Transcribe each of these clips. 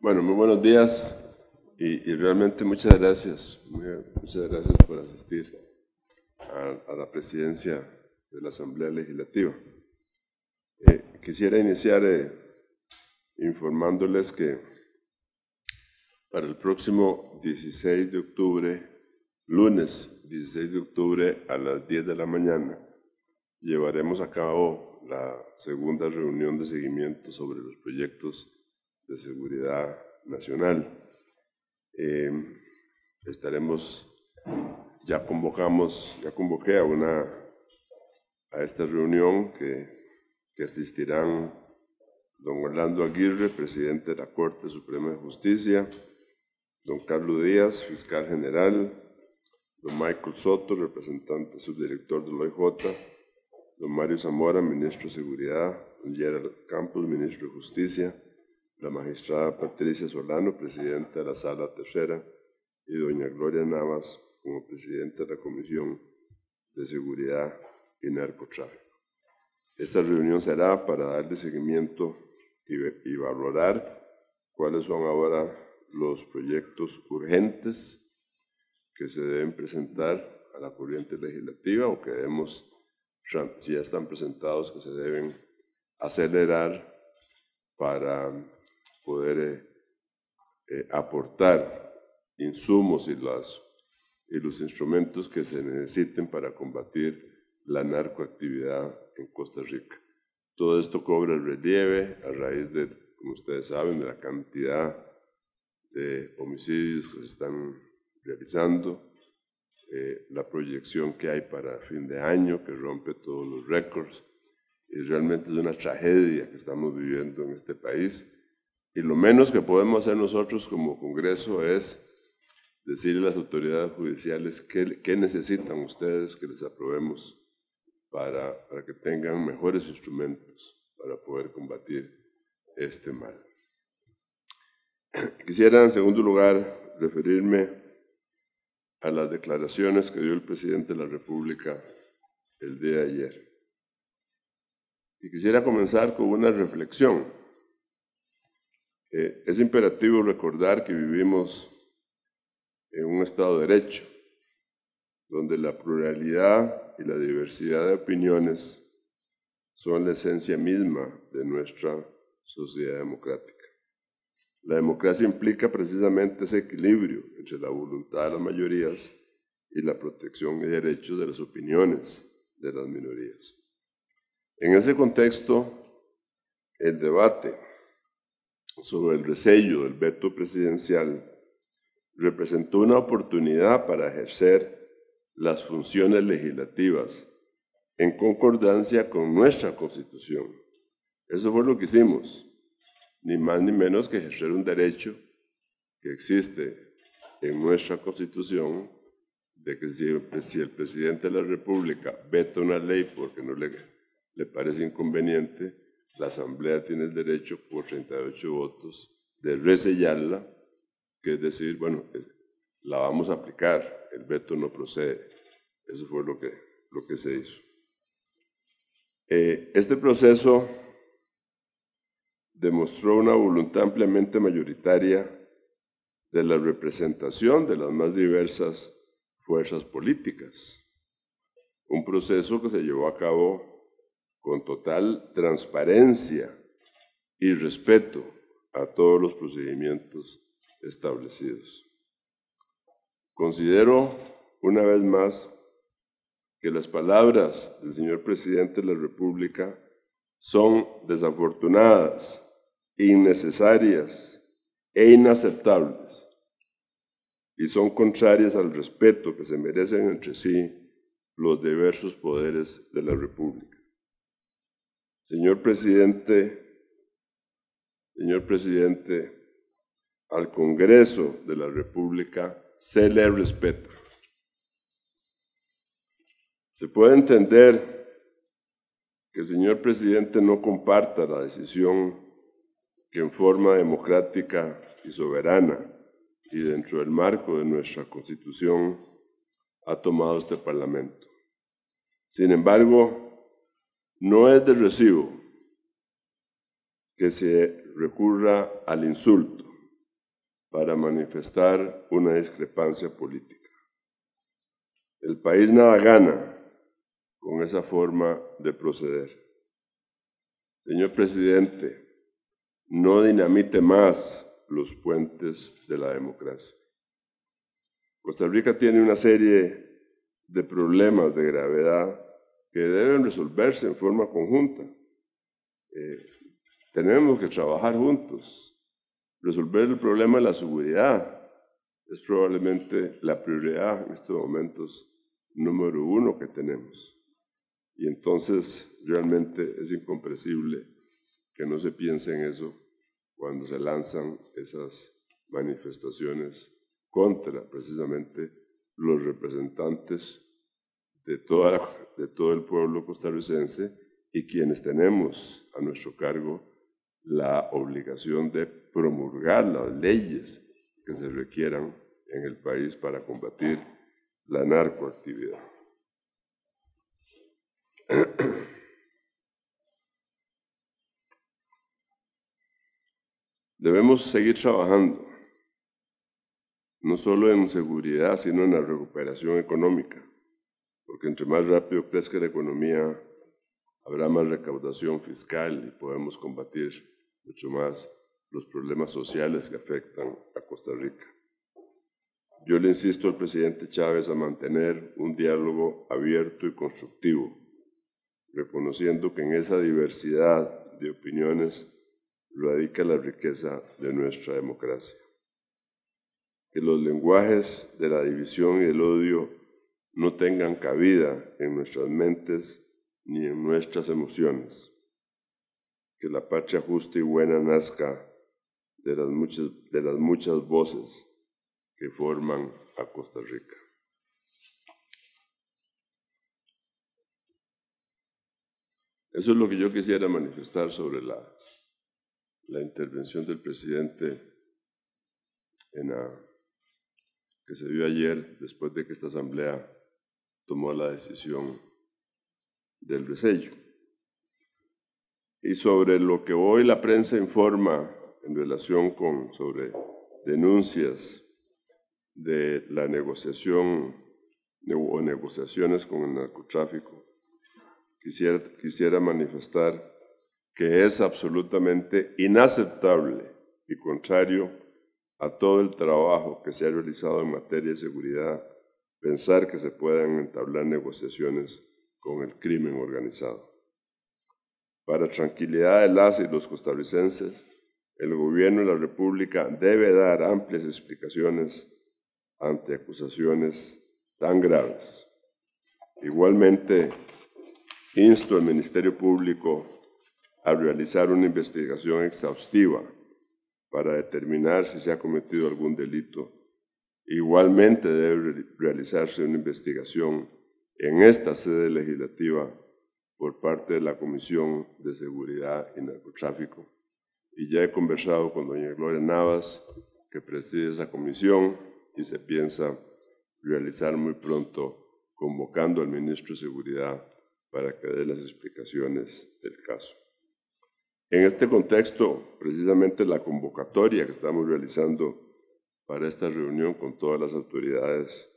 Bueno, muy buenos días y realmente muchas gracias. Muchas gracias por asistir a la presidencia de la Asamblea Legislativa. Quisiera iniciar informándoles que para el próximo 16 de octubre, lunes 16 de octubre a las 10 de la mañana, llevaremos a cabo la segunda reunión de seguimiento sobre los proyectos de seguridad nacional. Ya convoqué a esta reunión que asistirán don Orlando Aguirre, presidente de la Corte Suprema de Justicia, don Carlos Díaz, fiscal general, don Michael Soto, representante subdirector del OIJ, don Mario Zamora, ministro de Seguridad, don Gerald Campos, ministro de Justicia, la magistrada Patricia Solano, presidenta de la Sala Tercera, y doña Gloria Navas como presidenta de la Comisión de Seguridad y Narcotráfico. Esta reunión será para darle seguimiento y valorar cuáles son ahora los proyectos urgentes que se deben presentar a la corriente legislativa o que si ya están presentados, que se deben acelerar para poder aportar insumos y los instrumentos que se necesiten para combatir la narcoactividad en Costa Rica. Todo esto cobra relieve a raíz de, como ustedes saben, de la cantidad de homicidios que se están realizando, la proyección que hay para fin de año, que rompe todos los récords, y realmente es una tragedia que estamos viviendo en este país. Y lo menos que podemos hacer nosotros como Congreso es decirle a las autoridades judiciales qué necesitan ustedes que les aprobemos para que tengan mejores instrumentos para poder combatir este mal. Quisiera, en segundo lugar, referirme a las declaraciones que dio el presidente de la República el día de ayer. Y quisiera comenzar con una reflexión. Es imperativo recordar que vivimos en un Estado de Derecho, donde la pluralidad y la diversidad de opiniones son la esencia misma de nuestra sociedad democrática. La democracia implica precisamente ese equilibrio entre la voluntad de las mayorías y la protección y derechos de las opiniones de las minorías. En ese contexto, el debate sobre el resello del veto presidencial representó una oportunidad para ejercer las funciones legislativas en concordancia con nuestra Constitución. Eso fue lo que hicimos, ni más ni menos que ejercer un derecho que existe en nuestra Constitución, de que si el presidente de la República veta una ley porque no le parece inconveniente, la Asamblea tiene el derecho por 38 votos de resellarla, que es decir, bueno, la vamos a aplicar, el veto no procede. Eso fue lo que se hizo. Este proceso demostró una voluntad ampliamente mayoritaria de la representación de las más diversas fuerzas políticas. Un proceso que se llevó a cabo con total transparencia y respeto a todos los procedimientos establecidos. Considero una vez más que las palabras del señor presidente de la República son desafortunadas, innecesarias e inaceptables y son contrarias al respeto que se merecen entre sí los diversos poderes de la República. Señor presidente, al Congreso de la República se le respeta. Se puede entender que el señor presidente no comparta la decisión que en forma democrática y soberana y dentro del marco de nuestra Constitución ha tomado este Parlamento. Sin embargo, no es de recibo que se recurra al insulto, para manifestar una discrepancia política. El país nada gana con esa forma de proceder. Señor presidente, no dinamite más los puentes de la democracia. Costa Rica tiene una serie de problemas de gravedad que deben resolverse en forma conjunta. Tenemos que trabajar juntos. Resolver el problema de la seguridad es probablemente la prioridad en estos momentos número 1 que tenemos. Y entonces realmente es incomprensible que no se piense en eso cuando se lanzan esas manifestaciones contra precisamente los representantes de todo el pueblo costarricense y quienes tenemos a nuestro cargo la obligación de promulgar las leyes que se requieran en el país para combatir la narcoactividad. Debemos seguir trabajando, no solo en seguridad, sino en la recuperación económica, porque entre más rápido crezca la economía, habrá más recaudación fiscal y podemos combatir mucho más los problemas sociales que afectan a Costa Rica. Yo le insisto al presidente Chávez a mantener un diálogo abierto y constructivo, reconociendo que en esa diversidad de opiniones radica la riqueza de nuestra democracia. Que los lenguajes de la división y del odio no tengan cabida en nuestras mentes ni en nuestras emociones. Que la patria justa y buena nazca de las muchas voces que forman a Costa Rica. Eso es lo que yo quisiera manifestar sobre la intervención del presidente que se dio ayer después de que esta asamblea tomó la decisión del resello. Y sobre lo que hoy la prensa informa en relación sobre denuncias de la negociación o negociaciones con el narcotráfico, quisiera manifestar que es absolutamente inaceptable y contrario a todo el trabajo que se ha realizado en materia de seguridad, pensar que se puedan entablar negociaciones con el crimen organizado. Para tranquilidad de las y los costarricenses, el gobierno de la República debe dar amplias explicaciones ante acusaciones tan graves. Igualmente, insto al Ministerio Público a realizar una investigación exhaustiva para determinar si se ha cometido algún delito. Igualmente debe realizarse una investigación en esta sede legislativa por parte de la Comisión de Seguridad y Narcotráfico. Y ya he conversado con doña Gloria Navas, que preside esa comisión, y se piensa realizar muy pronto, convocando al ministro de Seguridad para que dé las explicaciones del caso. En este contexto, precisamente la convocatoria que estamos realizando para esta reunión con todas las autoridades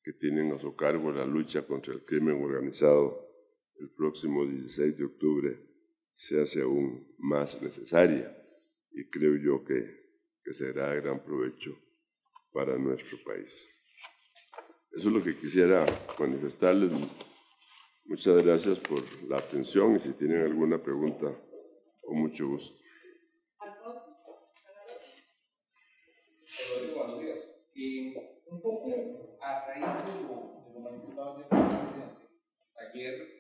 que tienen a su cargo la lucha contra el crimen organizado el próximo 16 de octubre se hace aún más necesaria y creo yo que será de gran provecho para nuestro país. Eso es lo que quisiera manifestarles. Muchas gracias por la atención y si tienen alguna pregunta, con mucho gusto. Buenos días. Un poco a raíz de lo manifestado ayer por el presidente, ayer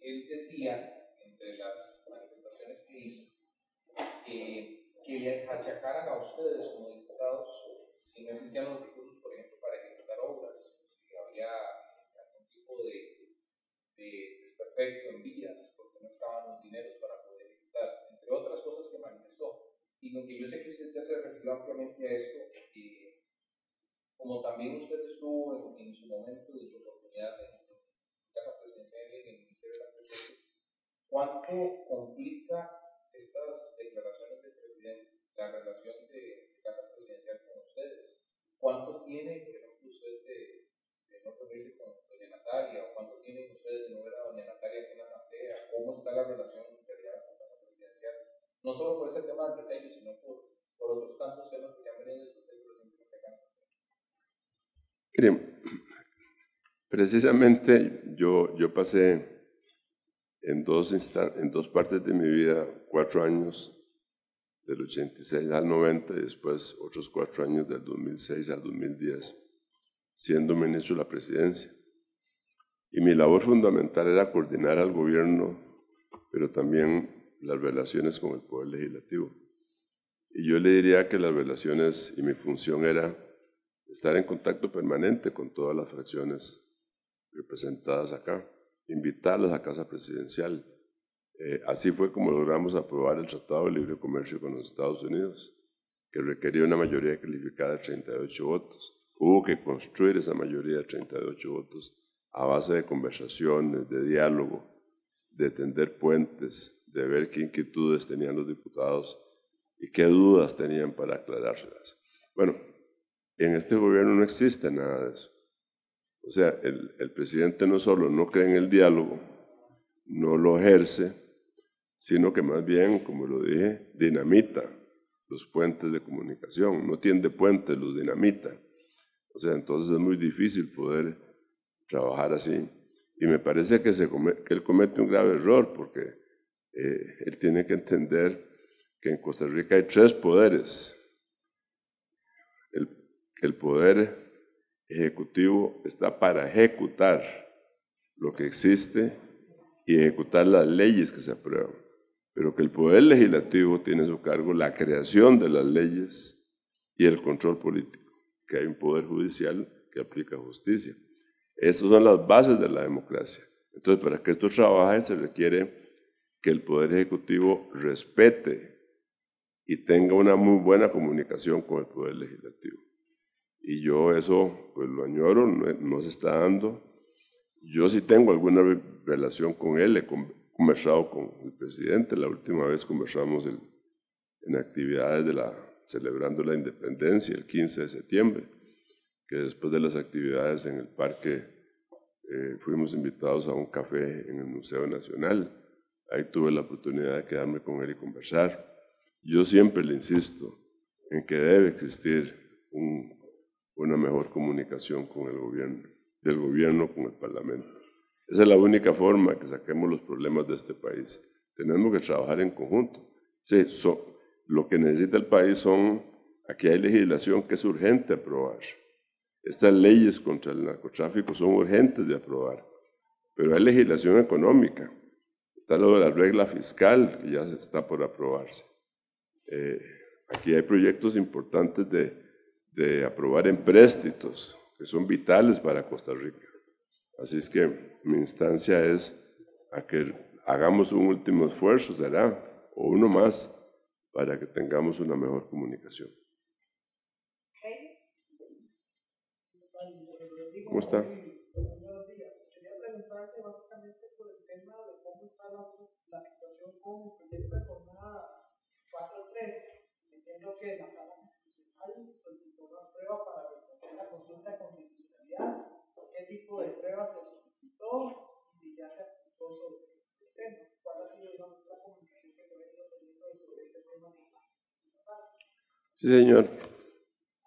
él decía, entre las manifestaciones que hizo, que les achacaran a ustedes como diputados si no existían los recursos, por ejemplo, para ejecutar obras, si había algún tipo de desperfecto en vías, porque no estaban los dineros para poder ejecutar, entre otras cosas que manifestó. Y lo que yo sé que usted ya se refirió ampliamente a esto, como también usted estuvo en su momento de su oportunidad en Casa Presidencial y en el Ministerio de la Presidencia, ¿cuánto complica estas declaraciones del presidente la relación de Casa Presidencial con usted? tiene, por ejemplo, usted de no reunirse con doña Natalia, o cuánto tienen ustedes de no ver a doña Natalia aquí en la Asamblea? ¿Cómo está la relación en realidad con la presidencial? No solo por ese tema del presello, sino por otros tantos temas que se han venido discutiendo recientemente acá. Miren, precisamente yo pasé en dos partes de mi vida 4 años, del 86 al 90, y después otros 4 años del 2006 al 2010, siendo ministro de la presidencia. Y mi labor fundamental era coordinar al gobierno, pero también las relaciones con el Poder Legislativo. Y yo le diría que las relaciones y mi función era estar en contacto permanente con todas las fracciones representadas acá, invitarlas a casa presidencial. Así fue como logramos aprobar el Tratado de Libre Comercio con los Estados Unidos, que requería una mayoría calificada de 38 votos. Hubo que construir esa mayoría de 38 votos a base de conversaciones, de diálogo, de tender puentes, de ver qué inquietudes tenían los diputados y qué dudas tenían para aclarárselas. Bueno, en este gobierno no existe nada de eso. O sea, el presidente no solo no cree en el diálogo, no lo ejerce, sino que más bien, como lo dije, dinamita los puentes de comunicación. No tiende puentes, los dinamita. O sea, entonces es muy difícil poder trabajar así. Y me parece que él comete un grave error, porque él tiene que entender que en Costa Rica hay 3 poderes. El poder ejecutivo está para ejecutar lo que existe y ejecutar las leyes que se aprueban, pero que el poder legislativo tiene a su cargo la creación de las leyes y el control político, que hay un poder judicial que aplica justicia. Esas son las bases de la democracia. Entonces, para que esto trabaje se requiere que el poder ejecutivo respete y tenga una muy buena comunicación con el poder legislativo. Y yo eso pues lo añoro, no se está dando. Yo sí tengo alguna relación con él, he conversado con el presidente. La última vez conversamos en actividades celebrando la independencia el 15 de septiembre, que después de las actividades en el parque fuimos invitados a un café en el Museo Nacional. Ahí tuve la oportunidad de quedarme con él y conversar. Yo siempre le insisto en que debe existir una mejor comunicación con el gobierno, del gobierno con el Parlamento. Esa es la única forma que saquemos los problemas de este país. Tenemos que trabajar en conjunto. Sí, lo que necesita el país aquí hay legislación que es urgente aprobar. Estas leyes contra el narcotráfico son urgentes de aprobar, pero hay legislación económica. Está lo de la regla fiscal, que ya está por aprobarse. Aquí hay proyectos importantes de aprobar empréstitos, que son vitales para Costa Rica. Así es que mi instancia es a que hagamos un último esfuerzo, será, o uno más, para que tengamos una mejor comunicación. ¿Cómo está? Buenos días. Quería preguntarte básicamente por el tema de cómo está la situación con el proyecto de jornadas 4.3. Entiendo que la Sala Constitucional solicitó unas pruebas para responder la consulta de constitucionalidad. ¿Qué tipo de pruebas se solicitó y si ya se aplicó sobre el tema? ¿Cuál ha sido, digamos, la comunicación que se ha venido teniendo sobre este tema? Sí, señor.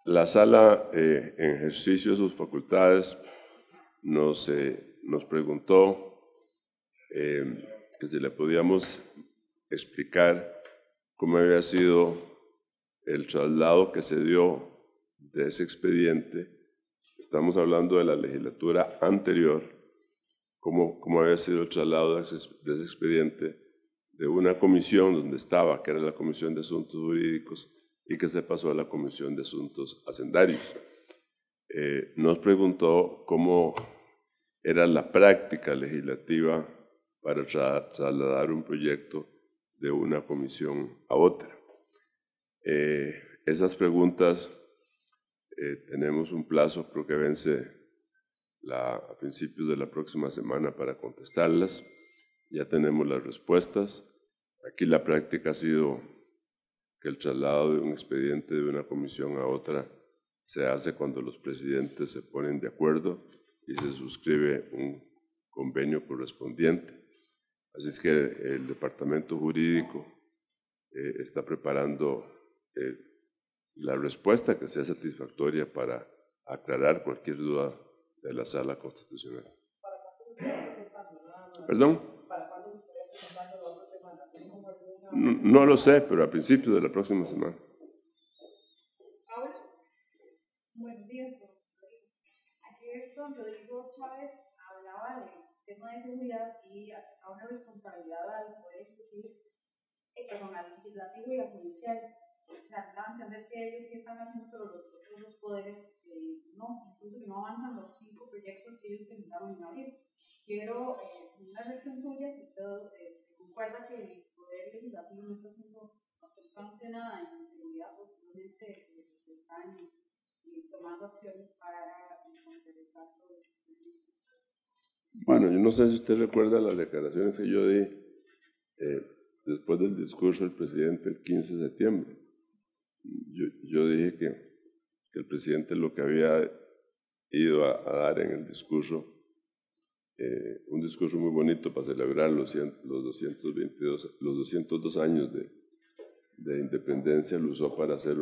La sala, en ejercicio de sus facultades, nos preguntó que si le podíamos explicar cómo había sido el traslado que se dio de ese expediente. Estamos hablando de la legislatura anterior, cómo había sido el traslado de ese expediente de una comisión donde estaba, que era la Comisión de Asuntos Jurídicos, y que se pasó a la Comisión de Asuntos Hacendarios. Nos preguntó cómo era la práctica legislativa para trasladar un proyecto de una comisión a otra. Esas preguntas tenemos un plazo, creo que vence a principios de la próxima semana para contestarlas. Ya tenemos las respuestas. Aquí la práctica ha sido que el traslado de un expediente de una comisión a otra se hace cuando los presidentes se ponen de acuerdo y se suscribe un convenio correspondiente. Así es que el departamento jurídico está preparando la respuesta que sea satisfactoria para aclarar cualquier duda de la Sala Constitucional. ¿Perdón? ¿Para cuándo se estaría presentando la otra semana? ¿Tenemos alguna... No lo sé, pero a principios de la próxima semana. Ahora, buenos días, don Rodrigo. Ayer don Rodrigo Chávez hablaba del tema de seguridad y achacaba una responsabilidad al Poder Ejecutivo, al Legislativo y al Judicial. O sea, da a entender que ellos sí están haciendo, pero los otros poderes no, incluso que no avanzan los 5 proyectos que ellos presentaron en abril. Quiero una reacción suya si usted concuerda que el Poder Legislativo no está haciendo absolutamente nada en seguridad, posiblemente están tomando acciones para contrarrestar todo esto. Bueno, yo no sé si usted recuerda las declaraciones que yo di después del discurso del presidente el 15 de septiembre. Yo dije que el presidente lo que había ido a dar en el discurso, un discurso muy bonito para celebrar los 202 años de independencia, lo usó para hacer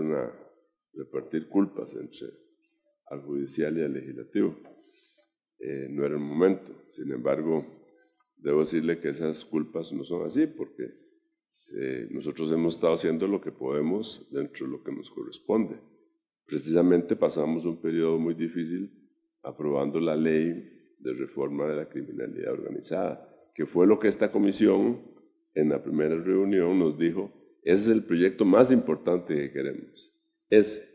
repartir culpas entre al judicial y al legislativo. No era el momento. Sin embargo, debo decirle que esas culpas no son así, porque nosotros hemos estado haciendo lo que podemos dentro de lo que nos corresponde. Precisamente pasamos un periodo muy difícil aprobando la ley de reforma de la criminalidad organizada, que fue lo que esta comisión en la primera reunión nos dijo, ese es el proyecto más importante que queremos, ese.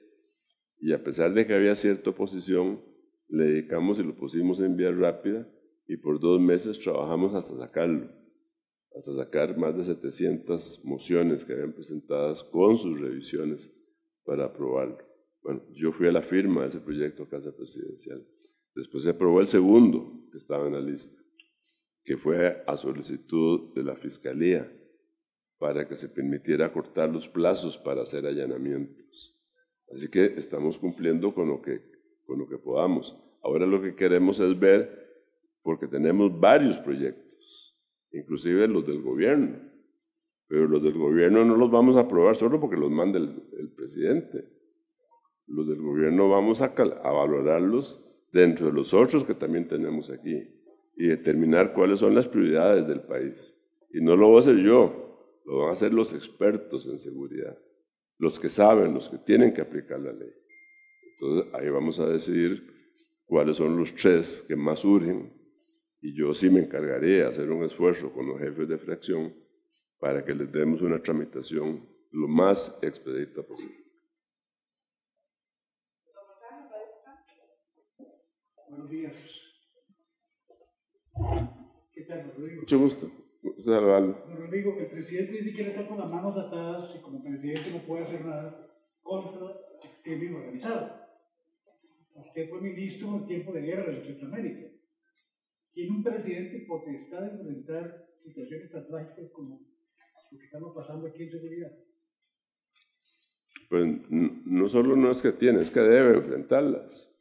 Y a pesar de que había cierta oposición, le dedicamos y lo pusimos en vía rápida y por 2 meses trabajamos hasta sacarlo, hasta sacar más de 700 mociones que habían presentadas con sus revisiones para aprobarlo. Bueno, yo fui a la firma de ese proyecto a Casa Presidencial. Después se aprobó el segundo que estaba en la lista, que fue a solicitud de la Fiscalía para que se permitiera cortar los plazos para hacer allanamientos. Así que estamos cumpliendo con lo que podamos. Ahora lo que queremos es ver, porque tenemos varios proyectos, inclusive los del gobierno, pero los del gobierno no los vamos a aprobar solo porque los manda el presidente. Los del gobierno vamos a valorarlos dentro de los otros que también tenemos aquí y determinar cuáles son las prioridades del país. Y no lo voy a hacer yo, lo van a hacer los expertos en seguridad, los que saben, los que tienen que aplicar la ley. Entonces ahí vamos a decidir cuáles son los 3 que más urgen y yo sí me encargaré de hacer un esfuerzo con los jefes de fracción para que les demos una tramitación lo más expedita posible. Buenos días. ¿Qué tal, Rodrigo? Mucho gusto. Saludarlo. Don Rodrigo, el presidente ni siquiera está con las manos atadas y como presidente no puede hacer nada contra el crimen organizado. Usted fue ministro en el tiempo de guerra en Centroamérica. ¿Tiene un presidente potestad de enfrentar situaciones tan trágicas como lo que estamos pasando aquí en seguridad? Pues no solo no es que tiene, es que debe enfrentarlas.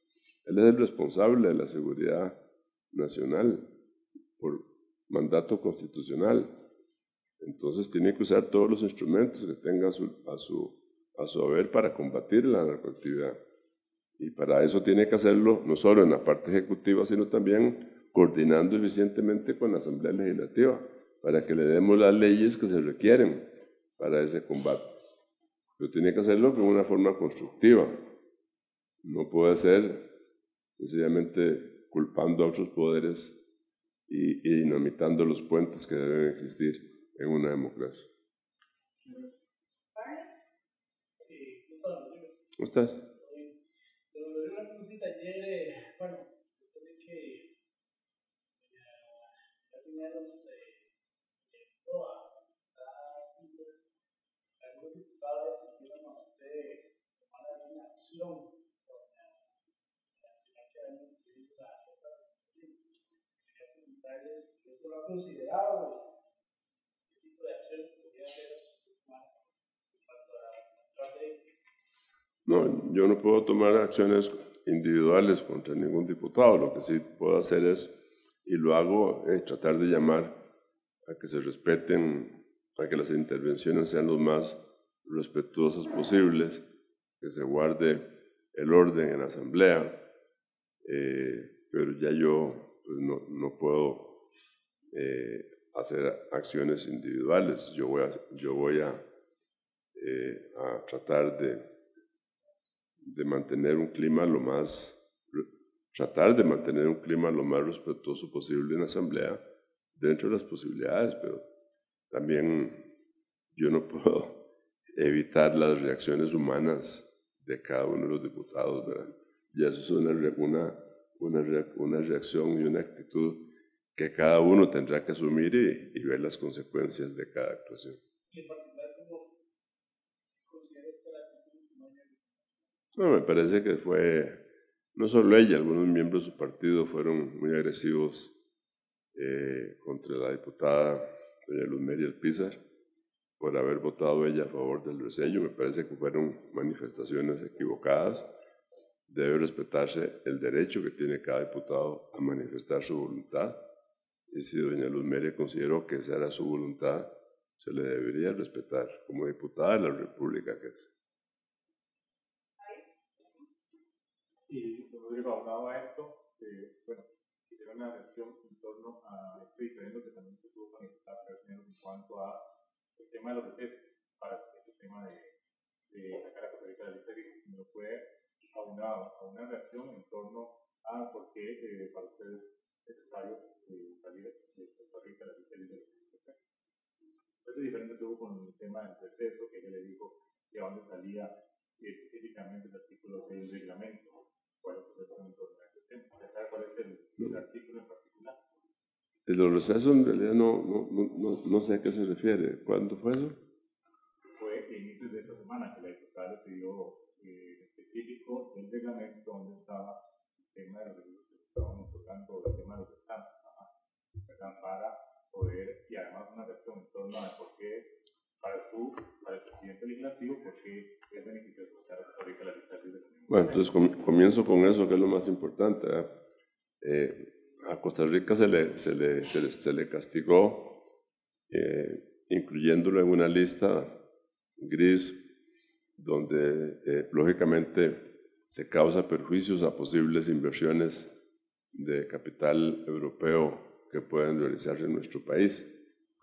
Él es el responsable de la seguridad nacional por mandato constitucional. Entonces tiene que usar todos los instrumentos que tenga a su haber para combatir la narcoactividad. Y para eso tiene que hacerlo no solo en la parte ejecutiva, sino también coordinando eficientemente con la Asamblea Legislativa para que le demos las leyes que se requieren para ese combate. Pero tiene que hacerlo de una forma constructiva. No puede ser sencillamente culpando a otros poderes y dinamitando los puentes que deben existir en una democracia. ¿Cómo estás? ¿Esto lo ha considerado? ¿Qué tipo de acciones podría hacer No, yo no puedo tomar acciones individuales contra ningún diputado. Lo que sí puedo hacer es, y lo hago, es tratar de llamar a que se respeten, a que las intervenciones sean lo más respetuosas posibles, que se guarde el orden en la asamblea, pero ya yo pues, no puedo hacer acciones individuales. Yo voy a tratar de mantener un clima lo más respetuoso posible en la asamblea, dentro de las posibilidades, pero también yo no puedo evitar las reacciones humanas de cada uno de los diputados, ¿verdad? Y eso es una reacción y una actitud que cada uno tendrá que asumir y ver las consecuencias de cada actuación. No, me parece que fue, no solo ella, algunos miembros de su partido fueron muy agresivos contra la diputada doña Luz Mary Alpizar por haber votado ella a favor del resello. Me parece que fueron manifestaciones equivocadas. Debe respetarse el derecho que tiene cada diputado a manifestar su voluntad. Y si doña Luz Mary consideró que esa era su voluntad, se le debería respetar como diputada de la República que es. Y Rodrigo, hablaba a esto, bueno, quisiera una reacción en torno a este diferendo que también se tuvo con el en cuanto a el tema de los recesos, para este tema de sacar a Costa Rica de la lista gris. Si me puede a una reacción en torno a por qué para ustedes es necesario salir de Costa Rica de la lista gris de la Unión Europea. Este diferendo tuvo con el tema del receso, que ella le dijo que a dónde salía específicamente el artículo del reglamento. ¿Cuál es su versión en torno a este tema? ¿Ya sabe cuál es el artículo en particular? Los recesos en realidad no sé a qué se refiere. ¿Cuándo fue eso? Fue a inicios de esta semana que la diputada le pidió específico del reglamento donde estaba el tema de los recursos que estaban otorgando, el tema de los descansos, ¿verdad? Para poder, y además una reacción en torno a por qué para el presidente legislativo, por qué es beneficioso sacar a Costa Rica la lista de la Unión Europea. Bueno, entonces comienzo con eso, que es lo más importante, a Costa Rica se le castigó, incluyéndolo en una lista gris, donde lógicamente se causa perjuicios a posibles inversiones de capital europeo que pueden realizarse en nuestro país,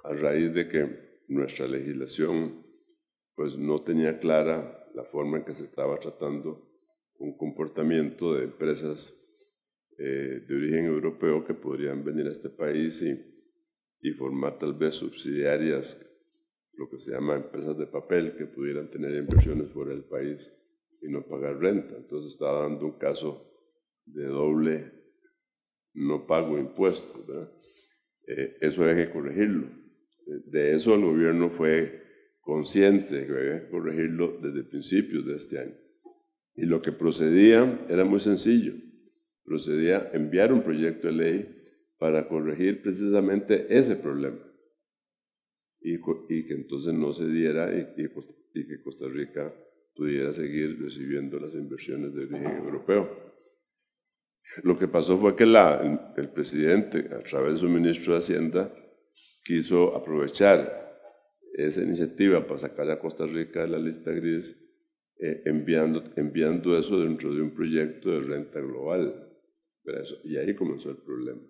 a raíz de que nuestra legislación pues no tenía clara la forma en que se estaba tratando un comportamiento de empresas de origen europeo que podrían venir a este país y formar tal vez subsidiarias, lo que se llama empresas de papel, que pudieran tener inversiones fuera del país y no pagar renta. Entonces estaba dando un caso de doble no pago impuestos, ¿verdad? Eso hay que corregirlo. De eso el gobierno fue consciente que había que corregirlo desde principios de este año. Y lo que procedía era muy sencillo. Procedía a enviar un proyecto de ley para corregir precisamente ese problema y que entonces no se diera y que Costa Rica pudiera seguir recibiendo las inversiones de origen europeo. Lo que pasó fue que el presidente, a través de su ministro de Hacienda, quiso aprovechar esa iniciativa para sacar a Costa Rica de la lista gris, enviando eso dentro de un proyecto de renta global. Y ahí comenzó el problema.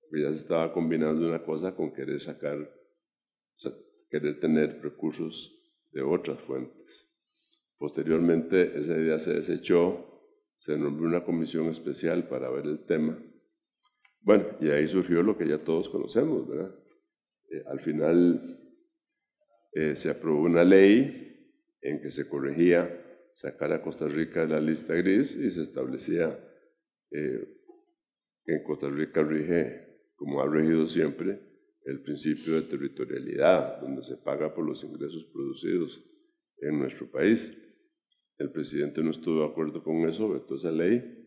Porque ya se estaba combinando una cosa con querer querer tener recursos de otras fuentes. Posteriormente, esa idea se desechó, se nombró una comisión especial para ver el tema. Bueno, y ahí surgió lo que ya todos conocemos, ¿verdad? Al final se aprobó una ley en que se corregía sacar a Costa Rica de la lista gris y se establecía que en Costa Rica rige, como ha regido siempre, el principio de territorialidad, donde se paga por los ingresos producidos en nuestro país. El presidente no estuvo de acuerdo con eso, vetó esa ley.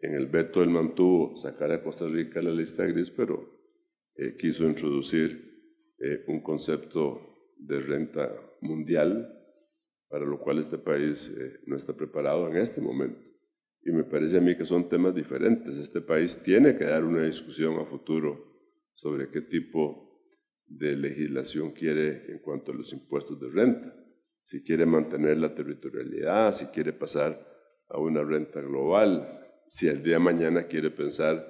En el veto él mantuvo sacar a Costa Rica de la lista gris, pero quiso introducir un concepto de renta mundial para lo cual este país no está preparado en este momento. Y me parece a mí que son temas diferentes. Este país tiene que dar una discusión a futuro sobre qué tipo de legislación quiere en cuanto a los impuestos de renta. Si quiere mantener la territorialidad, si quiere pasar a una renta global, si el día de mañana quiere pensar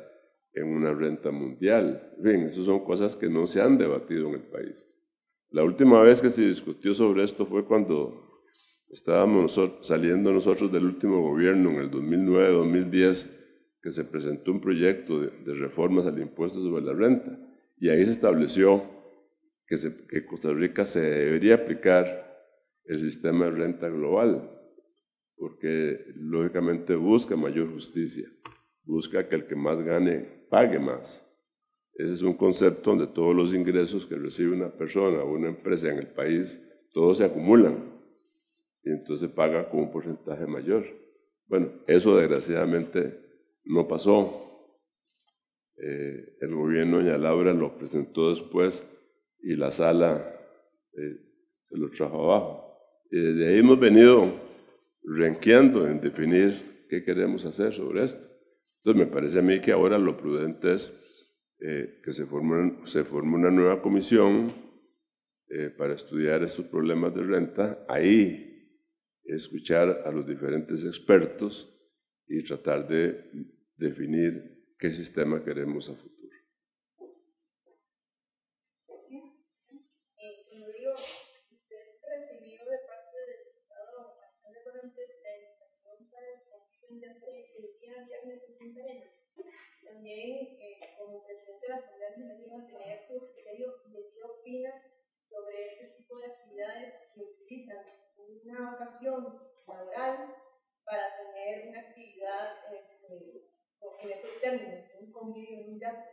en una renta mundial. Bien, esas son cosas que no se han debatido en el país. La última vez que se discutió sobre esto fue cuando estábamos saliendo nosotros del último gobierno en el 2009-2010, que se presentó un proyecto de reformas al impuesto sobre la renta, y ahí se estableció que Costa Rica se debería aplicar el sistema de renta global, porque lógicamente busca mayor justicia, busca que el que más gane pague más. Ese es un concepto donde todos los ingresos que recibe una persona o una empresa en el país, todos se acumulan y entonces paga con un porcentaje mayor. Bueno, eso desgraciadamente no pasó. El gobierno de doña Laura lo presentó después y la sala se lo trajo abajo. Y desde ahí hemos venido renqueando en definir qué queremos hacer sobre esto. Entonces me parece a mí que ahora lo prudente es que se forme una nueva comisión para estudiar estos problemas de renta. Ahí escuchar a los diferentes expertos y tratar de definir qué sistema queremos a futuro. ¿Usted recibió de parte del diputado Alexander Barrantes la invitación para el conflicto el día viernes en Punta Arenas? También, como presidente de la Asamblea Legislativa, tener su criterio de qué opina sobre este tipo de actividades que utilizan una ocasión laboral para tener una actividad en esos términos, un convivio, un yate.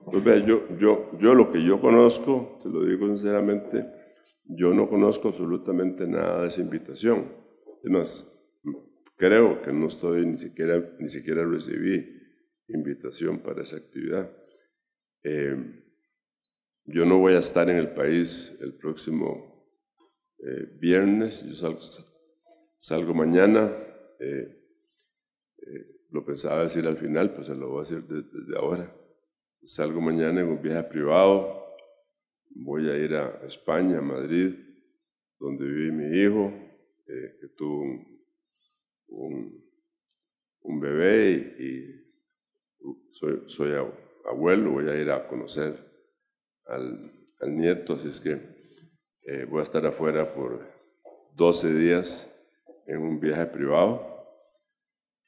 Pues vea, yo lo que yo conozco, se lo digo sinceramente, yo no conozco absolutamente nada de esa invitación. Es más, creo que no estoy, ni siquiera recibí invitación para esa actividad. Yo no voy a estar en el país el próximo viernes, yo salgo mañana, lo pensaba decir al final, pues se lo voy a decir desde ahora. Salgo mañana en un viaje privado, voy a ir a España, a Madrid, donde vive mi hijo, que tuvo un bebé y soy abuelo, voy a ir a conocer al nieto, así es que voy a estar afuera por 12 días en un viaje privado,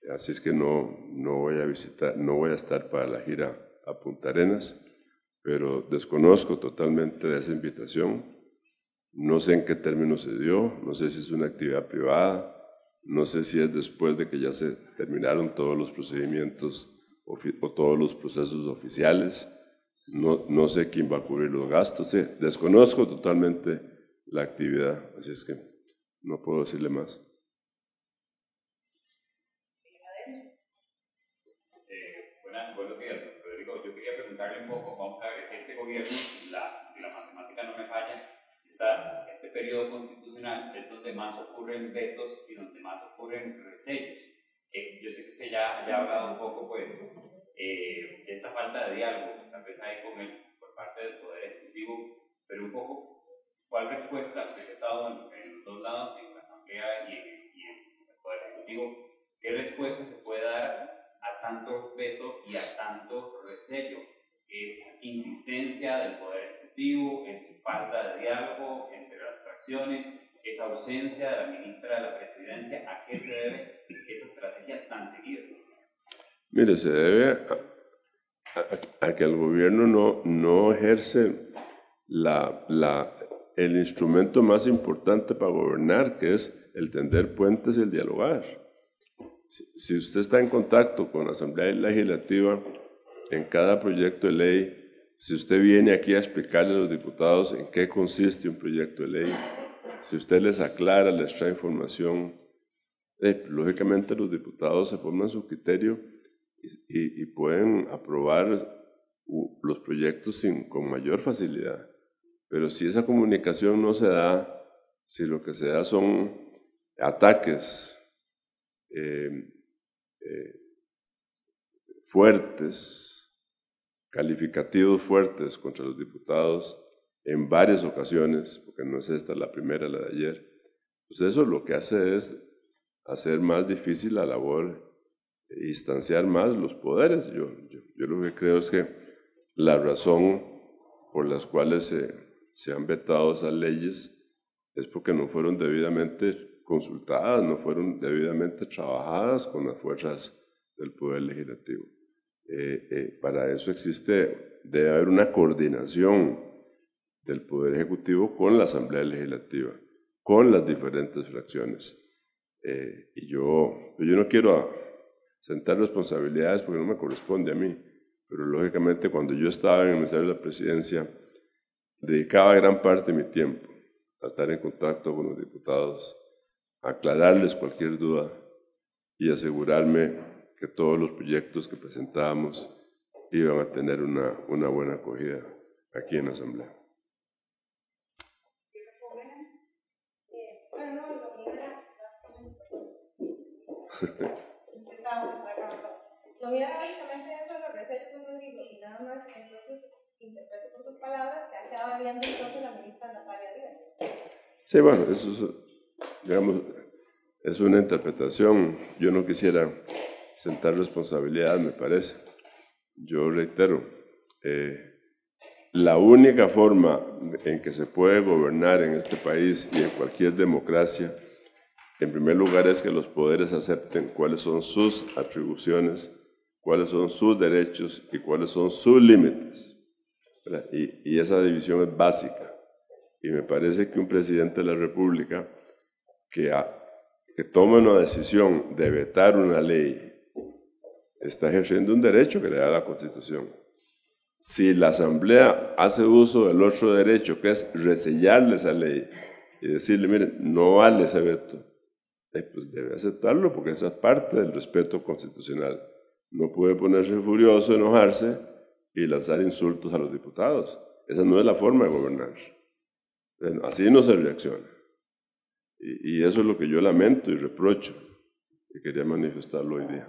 así es que no voy a estar para la gira a Punta Arenas, pero desconozco totalmente de esa invitación, no sé en qué términos se dio, no sé si es una actividad privada, no sé si es después de que ya se terminaron todos los procedimientos o todos los procesos oficiales, no sé quién va a cubrir los gastos, desconozco totalmente la actividad, así es que no puedo decirle más. Buenos días, Rodrigo. Yo quería preguntarle un poco, vamos a ver, este gobierno, si la matemática no me falla, este periodo constitucional es donde más ocurren vetos y donde más ocurren resellos. Yo sé que usted ya ha hablado un poco, pues, de esta falta de diálogo, tal vez hay por parte del Poder Ejecutivo, pero un poco, ¿cuál respuesta? Usted ha estado en los dos lados, en la Asamblea y en el Poder Ejecutivo, ¿qué respuesta se puede dar a tanto veto y a tanto resello? ¿Es insistencia del Poder Ejecutivo? ¿Es falta de diálogo entre las fracciones? ¿Es ausencia de la ministra de la Presidencia? ¿A qué se debe esa estrategia tan seguida? Mire, se debe a que el gobierno no ejerce el instrumento más importante para gobernar, que es el tender puentes y el dialogar. Si usted está en contacto con la Asamblea Legislativa en cada proyecto de ley, si usted viene aquí a explicarle a los diputados en qué consiste un proyecto de ley, si usted les aclara, les trae información, lógicamente los diputados se forman su criterio y pueden aprobar los proyectos con mayor facilidad. Pero si esa comunicación no se da, si lo que se da son ataques fuertes, calificativos fuertes contra los diputados en varias ocasiones, porque no es esta la primera, la de ayer, pues eso lo que hace es hacer más difícil la labor e instanciar más los poderes. Yo lo que creo es que la razón por las cuales se han vetado esas leyes es porque no fueron debidamente consultadas, no fueron debidamente trabajadas con las fuerzas del Poder Legislativo. Para eso debe haber una coordinación del Poder Ejecutivo con la Asamblea Legislativa, con las diferentes fracciones. Y yo no quiero sentar responsabilidades porque no me corresponde a mí, pero lógicamente cuando yo estaba en el Ministerio de la Presidencia, dedicaba gran parte de mi tiempo a estar en contacto con los diputados, a aclararles cualquier duda y asegurarme que todos los proyectos que presentábamos iban a tener una buena acogida aquí en la Asamblea. Lo mío era básicamente eso, lo que has hecho, Rodrigo, y nada más, entonces, interpreto por tus palabras que ha quedado variando entonces la ministra Natalia Díaz. Sí, bueno, eso es, digamos, es una interpretación. Yo no quisiera sentar responsabilidad, me parece. Yo reitero, la única forma en que se puede gobernar en este país y en cualquier democracia, en primer lugar, es que los poderes acepten cuáles son sus atribuciones, cuáles son sus derechos y cuáles son sus límites. Y esa división es básica. Y me parece que un presidente de la República que tome una decisión de vetar una ley está ejerciendo un derecho que le da la Constitución. Si la Asamblea hace uso del otro derecho, que es resellarle esa ley y decirle, miren, no vale ese veto, pues debe aceptarlo porque esa es parte del respeto constitucional. No puede ponerse furioso, enojarse y lanzar insultos a los diputados. Esa no es la forma de gobernar. Así no se reacciona. Y eso es lo que yo lamento y reprocho y quería manifestarlo hoy día.